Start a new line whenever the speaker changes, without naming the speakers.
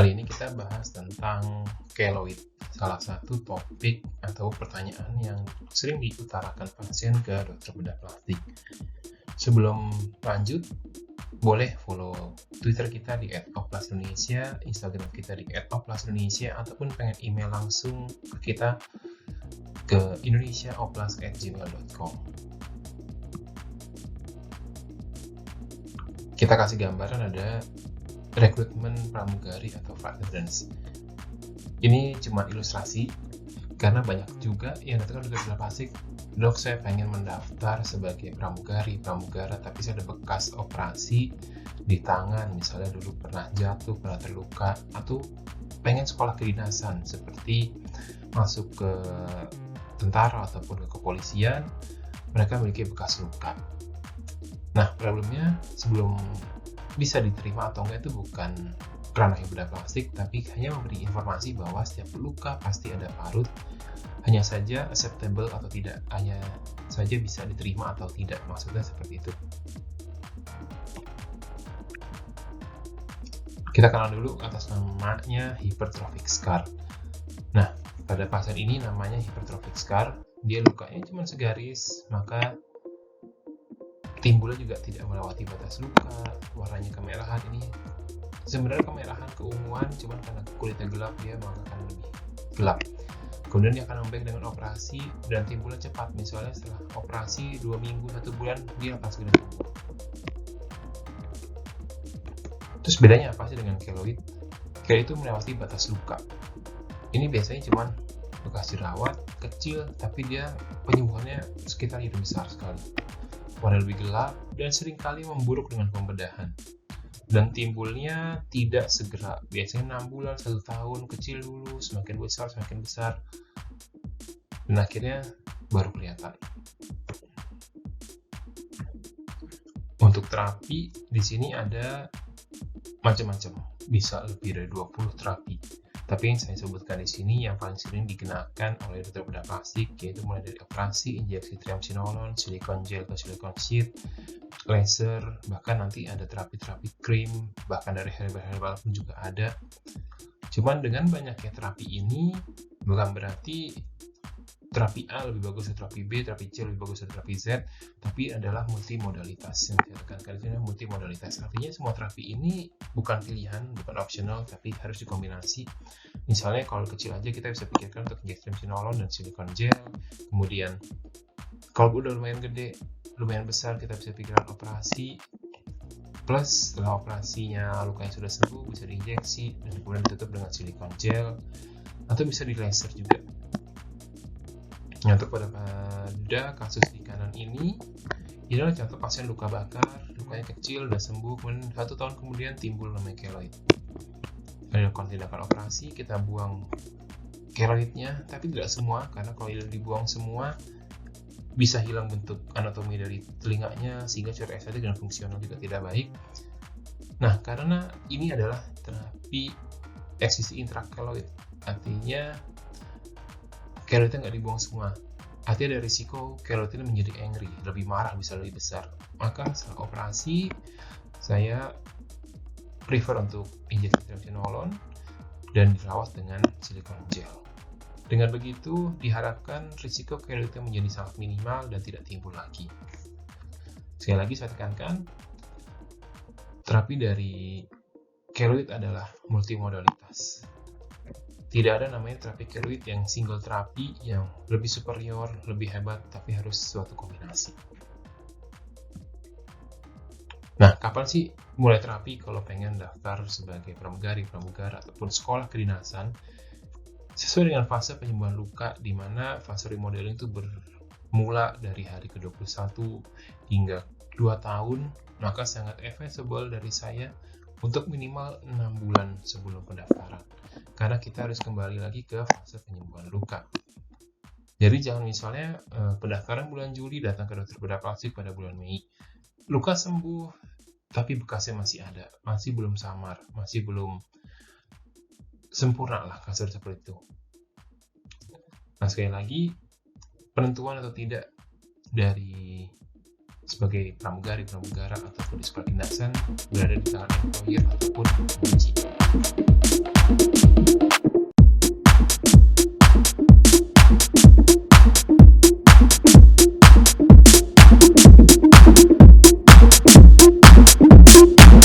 Kali ini kita bahas tentang keloid, salah satu topik atau pertanyaan yang sering diutarakan pasien ke dokter bedah plastik. Sebelum lanjut, boleh follow Twitter kita di @oplasIndonesia, Instagram kita di @oplasIndonesia, ataupun pengen email langsung ke kita ke indonesiaoplas@gmail.com. Kita kasih gambaran ada rekrutmen pramugari atau flight attendants. Ini cuma ilustrasi karena banyak juga yang datang ke dokter bedah plastik, "Dok, saya pengen mendaftar sebagai pramugara, tapi saya ada bekas operasi di tangan, misalnya dulu pernah jatuh, pernah terluka, atau pengen sekolah kedinasan seperti masuk ke tentara ataupun ke kepolisian, mereka memiliki bekas luka." Nah, problemnya sebelum bisa diterima atau enggak itu bukan ranah bedah plastik, tapi hanya memberi informasi bahwa setiap luka pasti ada parut, hanya saja acceptable atau tidak, hanya saja bisa diterima atau tidak, maksudnya seperti itu. Kita kenal dulu atas namanya hypertrophic scar. Nah, pada pasien ini namanya hypertrophic scar, dia lukanya cuma segaris, maka timbulnya juga tidak melewati batas luka, warnanya kemerahan. Ini sebenarnya kemerahan keunguan, cuman karena kulitnya gelap dia akan lebih gelap. Kemudian dia akan membaik dengan operasi dan timbulnya cepat, misalnya setelah operasi 2 minggu, 1 bulan dia akan segera sembuh. Terus bedanya apa sih dengan keloid? Keloid itu melewati batas luka. Ini biasanya cuman bekas jerawat kecil, tapi dia penyembuhannya sekitar hidung besar sekali. Warna lebih gelap dan seringkali memburuk dengan pembedahan. Dan timbulnya tidak segera, biasanya 6 bulan, 1 tahun, kecil dulu, semakin besar, dan akhirnya baru kelihatan. Untuk terapi, di sini ada macam-macam, bisa lebih dari 20 terapi. Tapi yang saya sebutkan di sini yang paling sering digunakan oleh dokter bedah plastik, yaitu mulai dari operasi, injeksi triamcinolone, silikon gel atau silikon sheet, laser, bahkan nanti ada terapi-terapi krim, bahkan dari herbal pun juga ada. Cuman dengan banyaknya terapi ini bukan berarti terapi A lebih bagus dari terapi B, terapi C lebih bagus dari terapi Z, tapi adalah multimodalitas. Yang saya tekankan di sini multimodalitas. Artinya semua terapi ini bukan pilihan, bukan optional, tapi harus dikombinasi. Misalnya kalau kecil aja kita bisa pikirkan untuk injeksi triamcinolone dan silikon gel. Kemudian kalau udah lumayan gede, lumayan besar, kita bisa pikirkan operasi. Plus setelah operasinya lukanya sudah sembuh, bisa diinjeksi dan kemudian ditutup dengan silikon gel, atau bisa di laser juga. Untuk pada kasus di kanan ini adalah contoh pasien luka bakar, lukanya kecil, udah sembuh, kemudian 1 tahun kemudian timbul namanya keloid. Dilakukan tindakan operasi, kita buang keloidnya, tapi tidak semua, karena kalau dibuang semua bisa hilang bentuk anatomi dari telinganya, sehingga secara estetik dan fungsional juga tidak baik. Nah, karena ini adalah terapi eksisi intrakeloid, artinya keloidnya nggak dibuang semua. Artinya ada risiko keloidnya menjadi angry, lebih marah, bisa lebih besar. Maka setelah operasi, saya prefer untuk injeksi triamcinolone dan dirawat dengan silikon gel. Dengan begitu, diharapkan risiko keloidnya menjadi sangat minimal dan tidak timbul lagi. Sekali lagi saya tekankan, terapi dari keloid adalah multimodalitas. Tidak ada namanya terapi keloid yang single terapi yang lebih superior, lebih hebat, tapi harus suatu kombinasi. Nah, kapan sih mulai terapi kalau pengen daftar sebagai pramugara ataupun sekolah kedinasan? Sesuai dengan fase penyembuhan luka, di mana fase remodeling itu bermula dari hari ke-21 hingga 2 tahun, maka sangat advisable dari saya untuk minimal 6 bulan sebelum pendaftaran. Karena kita harus kembali lagi ke fase penyembuhan luka. Jadi jangan misalnya pendaftaran bulan Juli datang ke dokter bedah plastik pada bulan Mei. Luka sembuh, tapi bekasnya masih ada, masih belum samar, masih belum sempurna lah, kasar seperti itu. Nah, sekali lagi, penentuan atau tidak dari sebagai pramugara ataupun di sekolah kedinasan berada di tangan employer ataupun penguji.